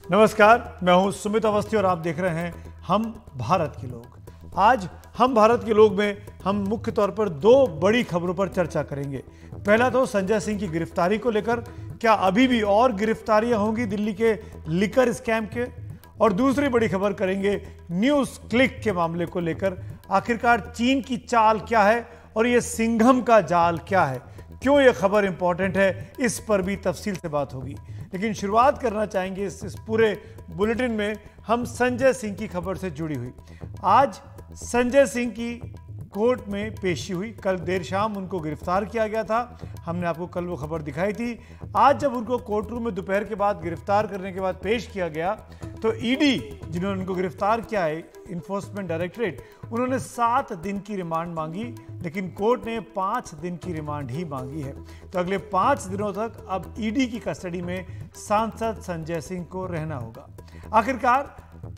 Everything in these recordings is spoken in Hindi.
नमस्कार, मैं हूं सुमित अवस्थी और आप देख रहे हैं हम भारत के लोग। आज हम भारत के लोग में हम मुख्य तौर पर दो बड़ी खबरों पर चर्चा करेंगे। पहला तो संजय सिंह की गिरफ्तारी को लेकर, क्या अभी भी और गिरफ्तारियां होंगी दिल्ली के लिकर स्कैम के, और दूसरी बड़ी खबर करेंगे न्यूज़ क्लिक के मामले को लेकर। आखिरकार चीन की चाल क्या है और ये सिंघम का जाल क्या है, क्यों ये खबर इंपॉर्टेंट है, इस पर भी तफसील से बात होगी। लेकिन शुरुआत करना चाहेंगे इस पूरे बुलेटिन में हम संजय सिंह की खबर से जुड़ी हुई। आज संजय सिंह की कोर्ट में पेशी हुई। कल देर शाम उनको गिरफ्तार किया गया था, हमने आपको कल वो खबर दिखाई थी। आज जब उनको कोर्ट रूम में दोपहर के बाद गिरफ्तार करने के बाद पेश किया गया तो ईडी, जिन्होंने उनको गिरफ्तार किया है, इन्फोर्समेंट डायरेक्टरेट, उन्होंने 7 दिन की रिमांड मांगी, लेकिन कोर्ट ने 5 दिन की रिमांड ही मांगी है। तो अगले 5 दिनों तक अब ईडी की कस्टडी में सांसद संजय सिंह को रहना होगा। आखिरकार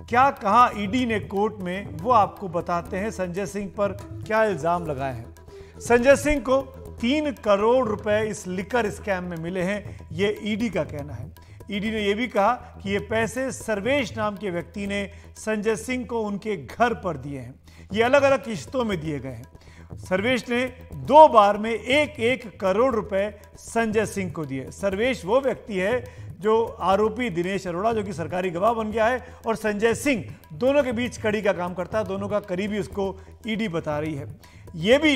क्या कहा ईडी ने कोर्ट में, वो आपको बताते हैं। संजय सिंह पर क्या इल्जाम लगाए हैं। संजय सिंह को 3 करोड़ रुपए इस लिकर स्कैम में मिले हैं, ये ईडी का कहना है। ईडी ने यह भी कहा कि ये पैसे सर्वेश नाम के व्यक्ति ने संजय सिंह को उनके घर पर दिए हैं। ये अलग अलग किश्तों में दिए गए हैं। सर्वेश ने 2 बार में 1-1 करोड़ रुपए संजय सिंह को दिए। सर्वेश वो व्यक्ति है जो आरोपी दिनेश अरोड़ा, जो कि सरकारी गवाह बन गया है, और संजय सिंह, दोनों के बीच कड़ी का काम करता है। दोनों का करीबी उसको ईडी बता रही है। ये भी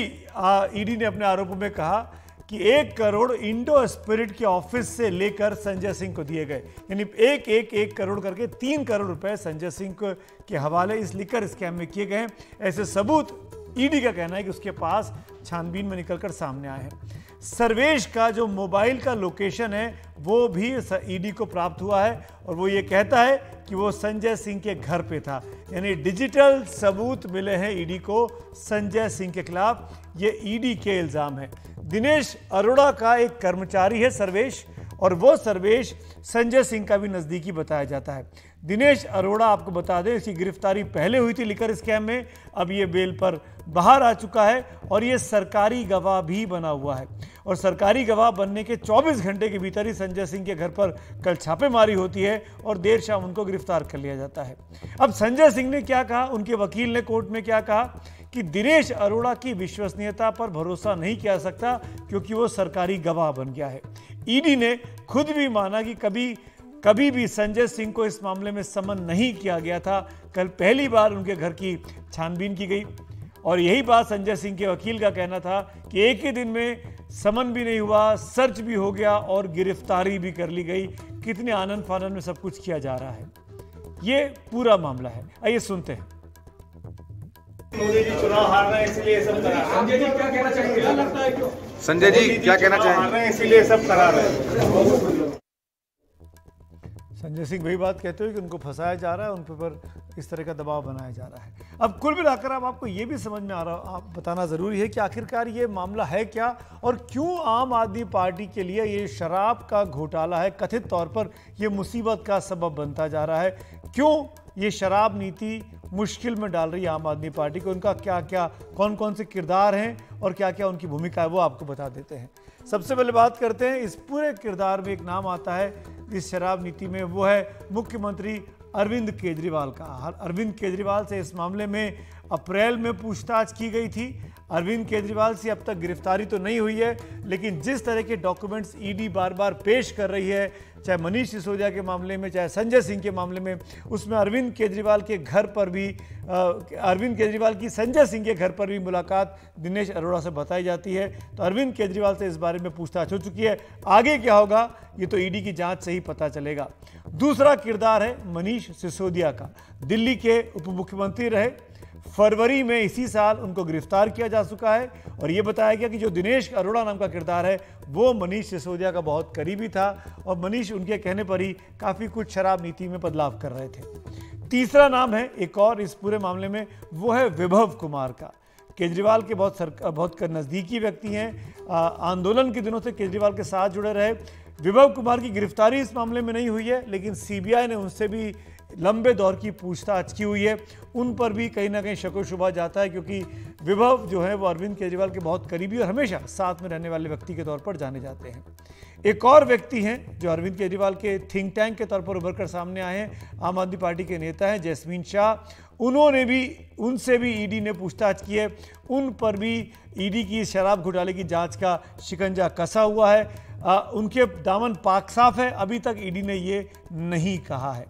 ईडी ने अपने आरोपों में कहा कि 1 करोड़ इंडो स्पिरिट के ऑफिस से लेकर संजय सिंह को दिए गए, यानी 1 करोड़ करके 3 करोड़ रुपए संजय सिंह के हवाले इस लिकर स्कैम में किए गए हैं। ऐसे सबूत ईडी का कहना है कि उसके पास छानबीन में निकलकर सामने आए हैं। सर्वेश का जो मोबाइल का लोकेशन है वो भी ईडी को प्राप्त हुआ है, और वो ये कहता है कि वो संजय सिंह के घर पे था। यानी डिजिटल सबूत मिले हैं ईडी को संजय सिंह के खिलाफ। ये ईडी के इल्जाम है। दिनेश अरोड़ा का एक कर्मचारी है सर्वेश, और वो सर्वेश संजय सिंह का भी नज़दीकी बताया जाता है। दिनेश अरोड़ा, आपको बता दें, इसकी गिरफ्तारी पहले हुई थी लिकर स्कैम में, अब ये बेल पर बाहर आ चुका है, और ये सरकारी गवाह भी बना हुआ है। और सरकारी गवाह बनने के 24 घंटे के भीतर ही संजय सिंह के घर पर कल छापेमारी होती है और देर शाम उनको गिरफ्तार कर लिया जाता है। अब संजय सिंह ने क्या कहा, उनके वकील ने कोर्ट में क्या कहा कि दिनेश अरोड़ा की विश्वसनीयता पर भरोसा नहीं किया सकता क्योंकि वो सरकारी गवाह बन गया है। ईडी ने खुद भी माना कि कभी भी संजय सिंह को इस मामले में समन नहीं किया गया था। कल पहली बार उनके घर की छानबीन की गई, और यही बात संजय सिंह के वकील का कहना था कि एक ही दिन में समन भी नहीं हुआ, सर्च भी हो गया और गिरफ्तारी भी कर ली गई। कितने आनंद फानंद में सब कुछ किया जा रहा है, ये पूरा मामला है। आइए सुनते हैं। मोदी जी चुनाव हार रहे हैं इसलिए सब करा रहे हैं। संजय जी क्या कहना चाहेंगे, क्या लगता है क्यों? संजय जी क्या कहना हार चाहेंगे? रहे हैं इसलिए सब करा रहे हैं। संजय सिंह वही बात कहते हो कि उनको फंसाया जा रहा है, उन पर इस तरह का दबाव बनाया जा रहा है। अब कुल मिलाकर अब आपको ये भी समझ में आ रहा, आप बताना ज़रूरी है कि आखिरकार ये मामला है क्या, और क्यों आम आदमी पार्टी के लिए ये शराब का घोटाला है, कथित तौर पर ये मुसीबत का सबब बनता जा रहा है। क्यों ये शराब नीति मुश्किल में डाल रही है आम आदमी पार्टी को, उनका क्या क्या, कौन कौन से किरदार हैं और क्या क्या उनकी भूमिका है, वो आपको बता देते हैं। सबसे पहले बात करते हैं, इस पूरे किरदार में एक नाम आता है इस शराब नीति में, वो है मुख्यमंत्री अरविंद केजरीवाल का। अरविंद केजरीवाल से इस मामले में अप्रैल में पूछताछ की गई थी। अरविंद केजरीवाल से अब तक गिरफ्तारी तो नहीं हुई है, लेकिन जिस तरह के डॉक्यूमेंट्स ईडी बार बार पेश कर रही है, चाहे मनीष सिसोदिया के मामले में, चाहे संजय सिंह के मामले में, उसमें अरविंद केजरीवाल के घर पर भी अरविंद केजरीवाल की संजय सिंह के घर पर भी मुलाकात दिनेश अरोड़ा से बताई जाती है। तो अरविंद केजरीवाल से इस बारे में पूछताछ हो चुकी है। आगे क्या होगा ये तो ईडी की जांच से ही पता चलेगा। दूसरा किरदार है मनीष सिसोदिया का। दिल्ली के उप मुख्यमंत्री रहे, फरवरी में इसी साल उनको गिरफ्तार किया जा चुका है, और ये बताया गया कि जो दिनेश अरोड़ा नाम का किरदार है वो मनीष सिसोदिया का बहुत करीबी था, और मनीष उनके कहने पर ही काफ़ी कुछ शराब नीति में बदलाव कर रहे थे। तीसरा नाम है एक और इस पूरे मामले में, वो है विभव कुमार का। केजरीवाल के बहुत नज़दीकी व्यक्ति हैं, आंदोलन के दिनों से केजरीवाल के साथ जुड़े रहे। विभव कुमार की गिरफ्तारी इस मामले में नहीं हुई है, लेकिन सीबीआई ने उनसे भी लंबे दौर की पूछताछ की हुई है। उन पर भी कहीं ना कहीं शको शुबा जाता है, क्योंकि विभव जो है वो अरविंद केजरीवाल के बहुत करीबी और हमेशा साथ में रहने वाले व्यक्ति के तौर पर जाने जाते हैं। एक और व्यक्ति हैं जो अरविंद केजरीवाल के थिंक टैंक के तौर पर उभर कर सामने आए हैं, आम आदमी पार्टी के नेता हैं जैस्मीन शाह। उनसे भी ईडी ने पूछताछ की है, उन पर भी ईडी की शराब घोटाले की जांच का शिकंजा कसा हुआ है। उनके दामन पाक साफ है, अभी तक ईडी ने ये नहीं कहा है।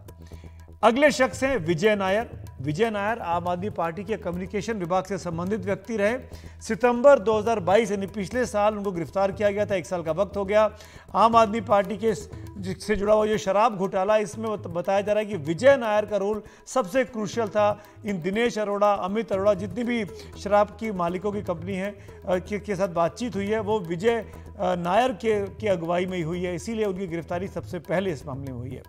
अगले शख्स हैं विजय नायर। विजय नायर आम आदमी पार्टी के कम्युनिकेशन विभाग से संबंधित व्यक्ति रहे। सितंबर 2022 यानी पिछले साल उनको गिरफ्तार किया गया था, 1 साल का वक्त हो गया। आम आदमी पार्टी के से जुड़ा हुआ जो शराब घोटाला, इसमें बताया जा रहा है कि विजय नायर का रोल सबसे क्रूशियल था। इन दिनेश अरोड़ा, अमित अरोड़ा, जितनी भी शराब की मालिकों की कंपनी है के साथ बातचीत हुई है, वो विजय नायर के अगुवाई में ही हुई है, इसीलिए उनकी गिरफ्तारी सबसे पहले इस मामले में हुई है।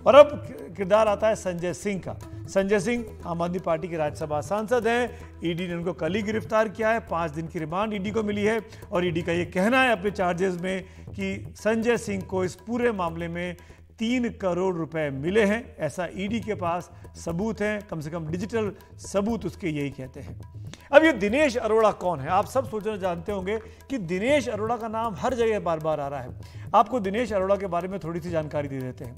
और अब किरदार आता है संजय सिंह का। संजय सिंह आम आदमी पार्टी के राज्यसभा सांसद हैं। ईडी ने उनको कल ही गिरफ्तार किया है, 5 दिन की रिमांड ईडी को मिली है। और ईडी का ये कहना है अपने चार्जेस में कि संजय सिंह को इस पूरे मामले में 3 करोड़ रुपए मिले हैं, ऐसा ईडी के पास सबूत हैं, कम से कम डिजिटल सबूत उसके यही कहते हैं। अब ये दिनेश अरोड़ा कौन है? आप सब सोचना जानते होंगे कि दिनेश अरोड़ा का नाम हर जगह बार बार आ रहा है। आपको दिनेश अरोड़ा के बारे में थोड़ी सी जानकारी दे देते हैं।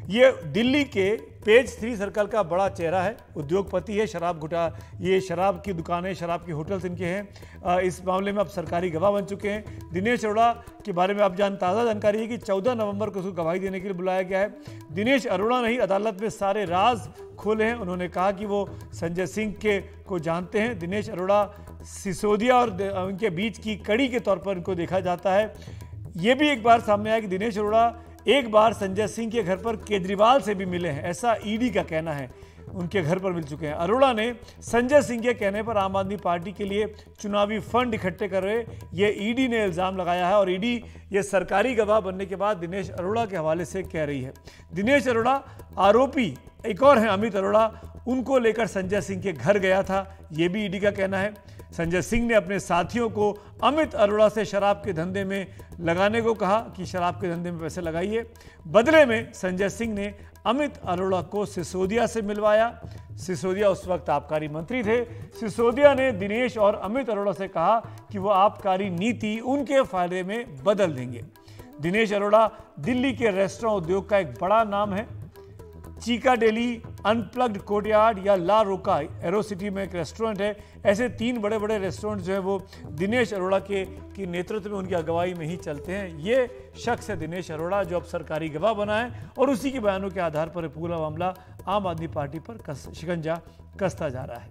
ये दिल्ली के पेज 3 सर्कल का बड़ा चेहरा है, उद्योगपति है, ये शराब की दुकानें, शराब की होटल्स इनके हैं। इस मामले में अब सरकारी गवाह बन चुके हैं। दिनेश अरोड़ा के बारे में अब ताज़ा जानकारी है कि 14 नवंबर को उसको गवाही देने के लिए बुलाया गया है। दिनेश अरोड़ा नहीं, अदालत में सारे राज खोले हैं। उन्होंने कहा कि वो संजय सिंह को जानते हैं। दिनेश अरोड़ा सिसोदिया और उनके बीच की कड़ी के तौर पर इनको देखा जाता है। ये भी एक बार सामने आया कि दिनेश अरोड़ा एक बार संजय सिंह के घर पर केजरीवाल से भी मिले हैं, ऐसा ईडी का कहना है। उनके घर पर मिल चुके हैं। अरोड़ा ने संजय सिंह के कहने पर आम आदमी पार्टी के लिए चुनावी फंड इकट्ठे कर रहे, ये ईडी ने इल्ज़ाम लगाया है। और ईडी ये सरकारी गवाह बनने के बाद दिनेश अरोड़ा के हवाले से कह रही है। दिनेश अरोड़ा आरोपी एक और हैं अमित अरोड़ा, उनको लेकर संजय सिंह के घर गया था, ये भी ईडी का कहना है। संजय सिंह ने अपने साथियों को अमित अरोड़ा से शराब के धंधे में लगाने को कहा कि शराब के धंधे में पैसे लगाइए। बदले में संजय सिंह ने अमित अरोड़ा को सिसोदिया से मिलवाया। सिसोदिया उस वक्त आबकारी मंत्री थे। सिसोदिया ने दिनेश और अमित अरोड़ा से कहा कि वो आबकारी नीति उनके फायदे में बदल देंगे। दिनेश अरोड़ा दिल्ली के रेस्टोरेंट उद्योग का एक बड़ा नाम है। चीका डेली, अनप्लग्ड कोर्टयार्ड या ला रोका एरो सिटी में एक रेस्टोरेंट है। ऐसे 3 बड़े बड़े रेस्टोरेंट जो है वो दिनेश अरोड़ा के नेतृत्व में, उनकी अगुवाई में ही चलते हैं। ये शख्स है दिनेश अरोड़ा, जो अब सरकारी गवाह बना है और उसी के बयानों के आधार पर पूरा मामला आम आदमी पार्टी पर शिकंजा कसता जा रहा है।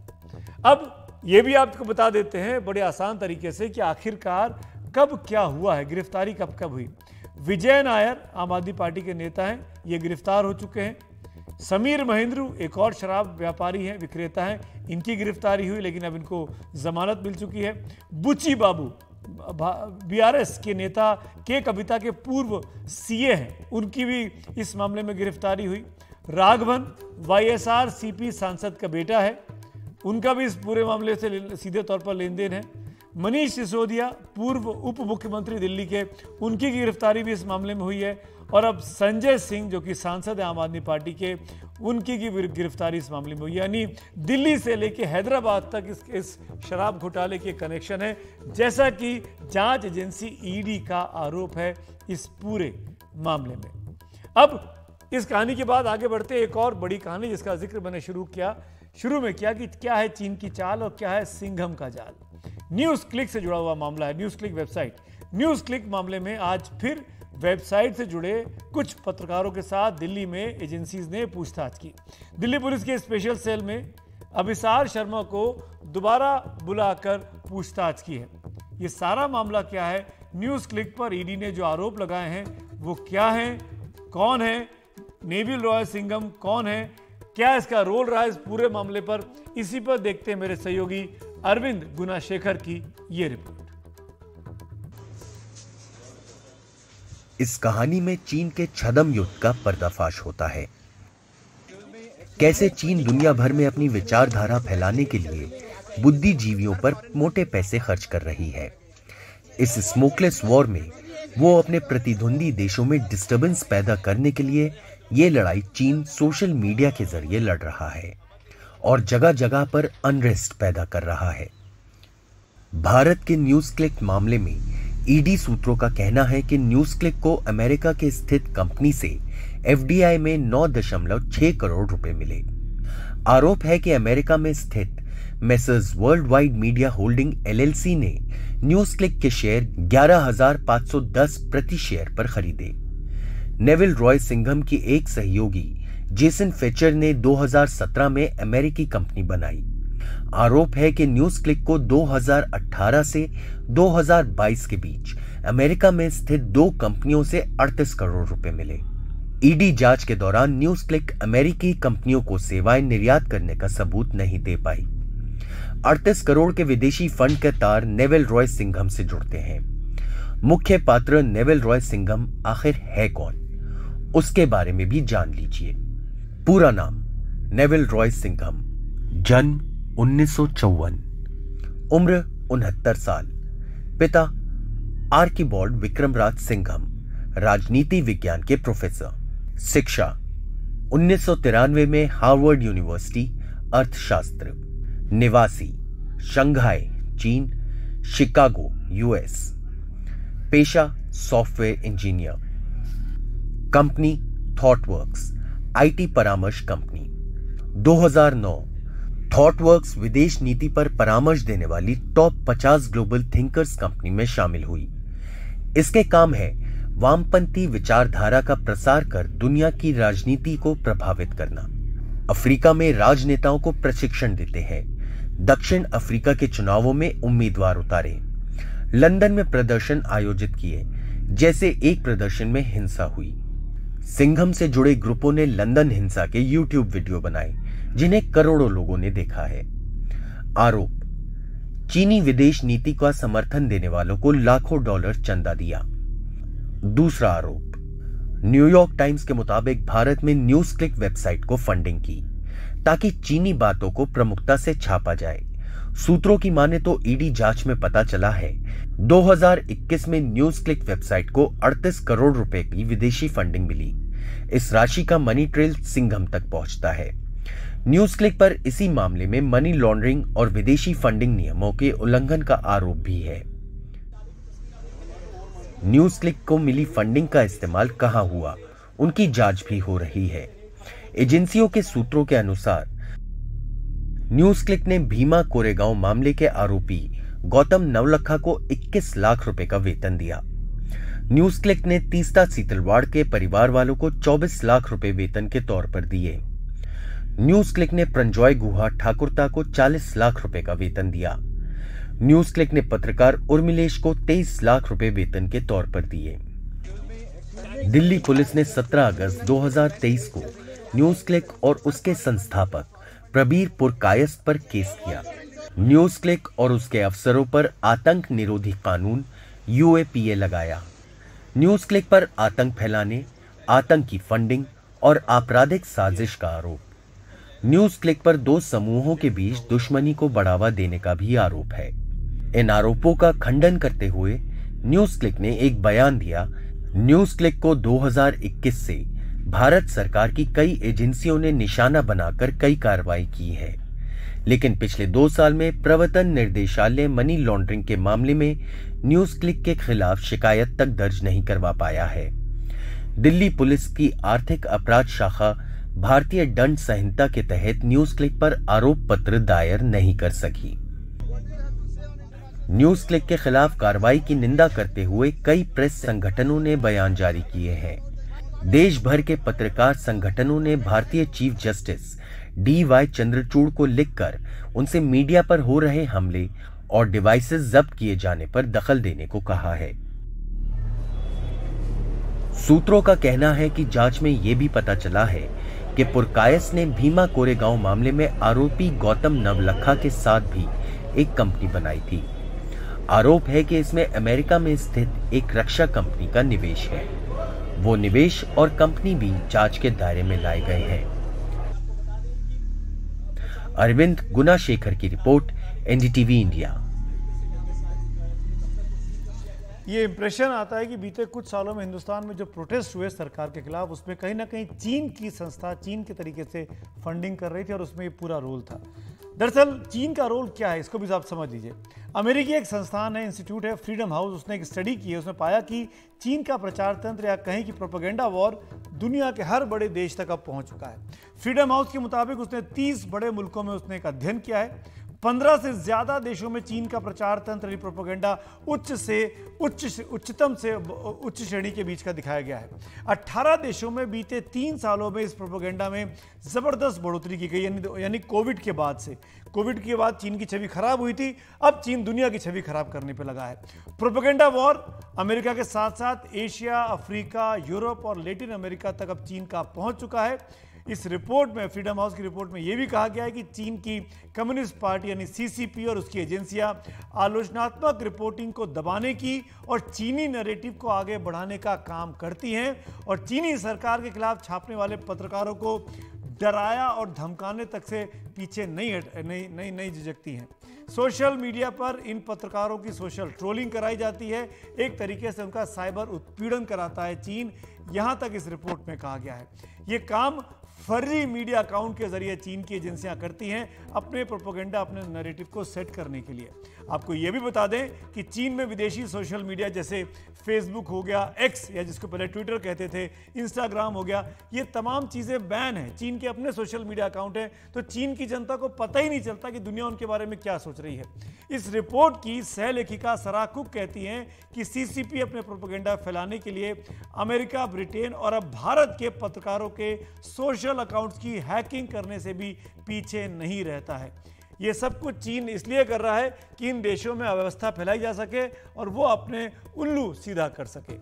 अब ये भी आपको बता देते हैं बड़े आसान तरीके से कि आखिरकार कब क्या हुआ है, गिरफ्तारी कब कब हुई। विजय नायर आम आदमी पार्टी के नेता हैं, ये गिरफ्तार हो चुके हैं। समीर महेंद्रू एक और शराब व्यापारी हैं, विक्रेता हैं, इनकी गिरफ्तारी हुई लेकिन अब इनको जमानत मिल चुकी है। बुच्ची बाबू बीआरएस के नेता के कविता के पूर्व सीए हैं, उनकी भी इस मामले में गिरफ्तारी हुई। राघवन वाईएसआर सीपी सांसद का बेटा है, उनका भी इस पूरे मामले से सीधे तौर पर लेन देन है। मनीष सिसोदिया पूर्व उप मुख्यमंत्री दिल्ली के, उनकी गिरफ्तारी भी इस मामले में हुई है। और अब संजय सिंह जो कि सांसद है आम आदमी पार्टी के, उनकी गिरफ्तारी इस मामले में हुई। यानी दिल्ली से लेकर हैदराबाद तक इस शराब घोटाले के कनेक्शन है, जैसा कि जांच एजेंसी ईडी का आरोप है इस पूरे मामले में। अब इस कहानी के बाद आगे बढ़ते एक और बड़ी कहानी जिसका जिक्र मैंने शुरू में किया कि क्या है चीन की चाल और क्या है सिंघम का जाल। न्यूज़ क्लिक से जुड़ा हुआ मामला है, news click website. News click मामले में आज फिर वेबसाइट से जुड़े कुछ पत्रकारों के साथ दिल्ली में एजेंसीज ने पूछताछ की। दिल्ली पुलिस के स्पेशल सेल में अभिसार शर्मा को दोबारा बुलाकर पूछताछ की है। ये सारा मामला क्या है, न्यूज़ क्लिक पर ईडी ने जो आरोप लगाए हैं वो क्या है, कौन है नेविल रॉय सिंघम, कौन है, क्या इसका रोल रहा है इस पूरे मामले पर, इसी पर देखते हैं मेरे सहयोगी अरविंद गुनाशेखर की ये रिपोर्ट। इस कहानी में चीन के छद्म युद्ध का पर्दाफाश होता है। कैसे चीन दुनिया भर में अपनी विचारधारा फैलाने के लिए बुद्धिजीवियों पर मोटे पैसे खर्च कर रही है। इस स्मोकलेस वॉर में वो अपने प्रतिद्वंदी देशों में डिस्टर्बेंस पैदा करने के लिए ये लड़ाई चीन सोशल मीडिया के जरिए लड़ रहा है और जगह जगह पर अनरेस्ट पैदा कर रहा है। भारत के न्यूज़ क्लिक मामले में ईडी सूत्रों का कहना है कि न्यूज क्लिक को अमेरिका के स्थित कंपनी से एफडीआई में 9.6 करोड़ रुपए मिले। आरोप है कि अमेरिका में स्थित messrs world wide media holding LLC ने न्यूज क्लिक के शेयर 11,510 प्रति शेयर पर खरीदे। नेविल रॉय सिंघम की एक सहयोगी जेसन फेचर ने 2017 में अमेरिकी कंपनी बनाई। आरोप है कि न्यूज क्लिक को 2018 से 2022 के बीच अमेरिका में स्थित 2 कंपनियों से 38 करोड़ रुपए मिले। ईडी जांच के दौरान न्यूज क्लिक अमेरिकी कंपनियों को सेवाएं निर्यात करने का सबूत नहीं दे पाई। 38 करोड़ के विदेशी फंड के तार नेविल रॉय सिंघम से जुड़ते हैं। मुख्य पात्र नेविल रॉय सिंघम आखिर है कौन, उसके बारे में भी जान लीजिए। पूरा नाम नेविल रॉय सिंघम, जन्म 1954, उम्र 69 साल, पिता आर्किबॉल्ड विक्रमराज सिंघम, राजनीति विज्ञान के प्रोफेसर, शिक्षा 1993 में हार्वर्ड यूनिवर्सिटी अर्थशास्त्र, निवासी शंघाई चीन, शिकागो यूएस, पेशा software engineer, company Thoughtworks IT परामर्श कंपनी। 2009 थॉटवर्क्स विदेश नीति पर परामर्श देने वाली टॉप 50 ग्लोबल थिंकर्स कंपनी में शामिल हुई। इसके काम है वामपंथी विचारधारा का प्रसार कर दुनिया की राजनीति को प्रभावित करना। अफ्रीका में राजनेताओं को प्रशिक्षण देते हैं। दक्षिण अफ्रीका के चुनावों में उम्मीदवार उतारे। लंदन में प्रदर्शन आयोजित किए, जैसे एक प्रदर्शन में हिंसा हुई। सिंघम से जुड़े ग्रुपों ने लंदन हिंसा के यूट्यूब वीडियो बनाए, जिन्हें करोड़ों लोगों ने देखा है। आरोप, चीनी विदेश नीति का समर्थन देने वालों को लाखों डॉलर चंदा दिया। दूसरा आरोप, न्यूयॉर्क टाइम्स के मुताबिक भारत में न्यूज क्लिक वेबसाइट को फंडिंग की ताकि चीनी बातों को प्रमुखता से छापा जाए। सूत्रों की माने तो ईडी जांच में पता चला है 2021 में न्यूज क्लिक वेबसाइट को 38 करोड़ रुपए की विदेशी फंडिंग मिली। इस राशि का मनी ट्रेल सिंघम तक पहुंचता है। न्यूज क्लिक पर इसी मामले में मनी लॉन्ड्रिंग और विदेशी फंडिंग नियमों के उल्लंघन का आरोप भी है। न्यूज क्लिक को मिली फंडिंग का इस्तेमाल कहां हुआ, उनकी जांच भी हो रही है। एजेंसियों के सूत्रों के अनुसार न्यूज क्लिक ने भीमा कोरेगांव मामले के आरोपी गौतम नवलखा को 21 लाख रुपए का वेतन दिया। न्यूज क्लिक ने तीस्ता सीतलवाड़ के परिवार वालों को 24 लाख रुपए वेतन के तौर पर दिए। न्यूज क्लिक ने प्रंजॉय गुहा ठाकुरता को 40 लाख रुपए का वेतन दिया। न्यूज क्लिक ने पत्रकार उर्मिलेश को 23 लाख रुपए वेतन के तौर पर दिए। दिल्ली पुलिस ने 17 अगस्त 2023 को न्यूज क्लिक और उसके संस्थापक प्रबीर पुरकायस्थ पर केस किया। न्यूज क्लिक और उसके अफसरों पर आतंक निरोधी कानून यूएपीए लगाया। न्यूज क्लिक पर आतंक फैलाने, आतंकी फंडिंग और आपराधिक साजिश का आरोप। न्यूज क्लिक पर 2 समूहों के बीच दुश्मनी को बढ़ावा देने का भी आरोप है। इन आरोपों का खंडन करते हुए न्यूज क्लिक ने एक बयान दिया। न्यूज क्लिक को 2021 से भारत सरकार की कई एजेंसियों ने निशाना बनाकर कई कार्रवाई की है, लेकिन पिछले 2 साल में प्रवर्तन निर्देशालय मनी लॉन्ड्रिंग के मामले में न्यूज क्लिक के खिलाफ शिकायत तक दर्ज नहीं करवा पाया है। दिल्ली पुलिस की आर्थिक अपराध शाखा भारतीय दंड संहिता के तहत न्यूज क्लिक पर आरोप पत्र दायर नहीं कर सकी। न्यूज क्लिक के खिलाफ कार्रवाई की निंदा करते हुए कई प्रेस संगठनों ने बयान जारी किए हैं। देश भर के पत्रकार संगठनों ने भारतीय चीफ जस्टिस DY चंद्रचूड़ को लिखकर उनसे मीडिया पर हो रहे हमले और डिवाइसेस जब्त किए जाने पर दखल देने को कहा है। सूत्रों का कहना है कि जांच में यह भी पता चला है कि पुरकायस्थ ने भीमा कोरेगांव मामले में आरोपी गौतम नवलखा के साथ भी एक कंपनी बनाई थी। आरोप है कि इसमें अमेरिका में स्थित एक रक्षा कंपनी का निवेश है। वो निवेश और कंपनी भी जांच के दायरे में लाए गए हैं। अरविंद गुनाशेखर की रिपोर्ट, एनडीटीवी इंडिया। ये इंप्रेशन आता है कि बीते कुछ सालों में हिंदुस्तान में जो प्रोटेस्ट हुए सरकार के खिलाफ, उसमें कहीं ना कहीं चीन की संस्था चीन के तरीके से फंडिंग कर रही थी और उसमें ये पूरा रोल था। दरअसल चीन का रोल क्या है इसको भी आप समझ लीजिए। अमेरिकी एक संस्थान है, इंस्टीट्यूट है फ्रीडम हाउस, उसने एक स्टडी की है। उसने पाया कि चीन का प्रचार तंत्र या कहें कि प्रोपेगेंडा वॉर दुनिया के हर बड़े देश तक अब पहुंच चुका है। फ्रीडम हाउस के मुताबिक उसने 30 बड़े मुल्कों में उसने एक अध्ययन किया है। 15 से ज्यादा देशों में चीन का प्रचार तंत्र प्रोपेगेंडा उच्चतम से उच्च श्रेणी के बीच का दिखाया गया है। 18 देशों में बीते 3 सालों में इस प्रोपेगेंडा में जबरदस्त बढ़ोतरी की गई, यानी कोविड के बाद से। कोविड के बाद चीन की छवि खराब हुई थी, अब चीन दुनिया की छवि खराब करने पर लगा है। प्रोपेगेंडा वॉर अमेरिका के साथ साथ एशिया, अफ्रीका, यूरोप और लैटिन अमेरिका तक अब चीन का पहुंच चुका है। इस रिपोर्ट में, फ्रीडम हाउस की रिपोर्ट में यह भी कहा गया है कि चीन की कम्युनिस्ट पार्टी यानी सीसीपी और उसकी एजेंसियां आलोचनात्मक रिपोर्टिंग को दबाने की और चीनी नैरेटिव को आगे बढ़ाने का काम करती हैं और चीनी सरकार के खिलाफ छापने वाले पत्रकारों को डराया और धमकाने तक से पीछे नहीं झिझकती हैं। सोशल मीडिया पर इन पत्रकारों की सोशल ट्रोलिंग कराई जाती है, एक तरीके से उनका साइबर उत्पीड़न कराता है चीन, यहां तक इस रिपोर्ट में कहा गया है। यह काम फर्जी मीडिया अकाउंट के जरिए चीन की एजेंसियां करती हैं अपने प्रोपेगेंडा, अपने नैरेटिव को सेट करने के लिए। आपको यह भी बता दें कि चीन में विदेशी सोशल मीडिया जैसे फेसबुक हो गया, एक्स या जिसको पहले ट्विटर कहते थे, इंस्टाग्राम हो गया, ये तमाम चीज़ें बैन हैं। चीन के अपने सोशल मीडिया अकाउंट हैं, तो चीन की जनता को पता ही नहीं चलता कि दुनिया उनके बारे में क्या सोच रही है। इस रिपोर्ट की सहलेखिका सरा कुक कहती हैं कि सीसीपी अपने प्रोपेगेंडा फैलाने के लिए अमेरिका, ब्रिटेन और अब भारत के पत्रकारों के सोशल अकाउंट्स की हैकिंग करने से भी पीछे नहीं रहता है। यह सब कुछ चीन इसलिए कर रहा है कि इन देशों में अव्यवस्था फैलाई जा सके और वो अपने उल्लू सीधा कर सके।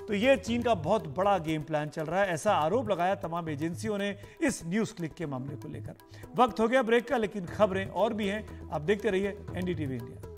तो यह चीन का बहुत बड़ा गेम प्लान चल रहा है, ऐसा आरोप लगाया तमाम एजेंसियों ने इस न्यूज़ क्लिक के मामले को लेकर। वक्त हो गया ब्रेक का, लेकिन खबरें और भी हैं, आप देखते रहिए एनडीटीवी इंडिया।